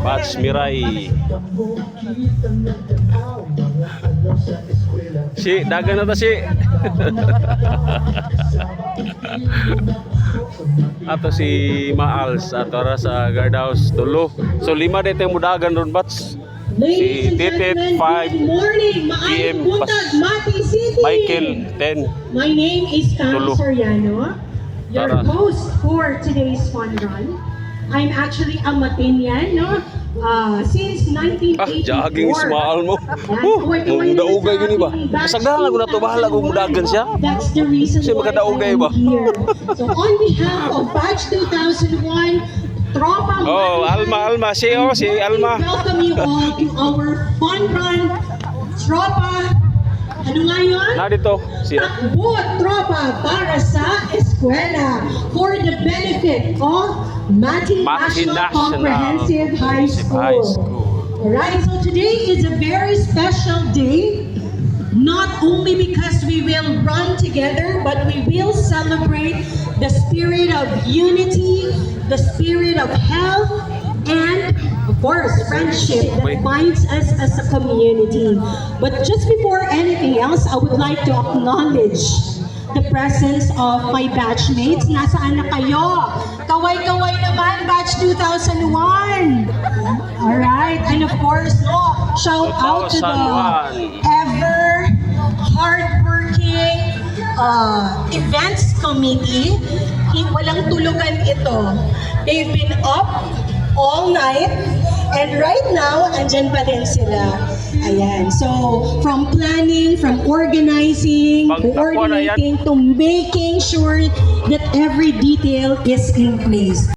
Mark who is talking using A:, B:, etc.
A: Batch Miray. Si, dagan na ta si. Ato si Maals ato ra sa guardhouse tulo. So 5 dito yung mudagan ron batch. Si Titit 5 PM
B: Mati City.
A: Michael 10.
B: My name is Cam
A: Tulo.
B: Soriano, your
A: Tara.
B: host for today's fun run. I'm actually a Matinian, no? Since 1984.
A: Jogging small mo.
B: Kaway-kaway
A: Mong
B: naman
A: daugay
B: sa
A: gini ba?
B: ating batch
A: Kasagdahan lang ko na to, bahala kung mudagan siya.
B: That's the reason
A: Kasi
B: why
A: magkadaugay
B: I'm
A: ba?
B: here. So on behalf of Batch 2001, Tropa
A: Oh, Alma, si Alma.
B: welcome you all to our fun run, Tropa. Ano nga yun?
A: Na dito siya.
B: Takbo, tropa, para sa eskwela for the benefit of Mati National Comprehensive High School. Alright, so today is a very special day, not only because we will run together, but we will celebrate the spirit of unity, the spirit of health, and of course, friendship that binds us as a community. But just before anything else, I would like to acknowledge the presence of my batchmates. Nasaan na kayo? Kaway-kaway naman, batch 2001. Alright, and of course, shout out to the ever hardworking events committee. Walang tulugan ito. They've been up all night, and right now, andyan pa din sila. Ayan, so from planning, from organizing, coordinating, to making sure that every detail is in place.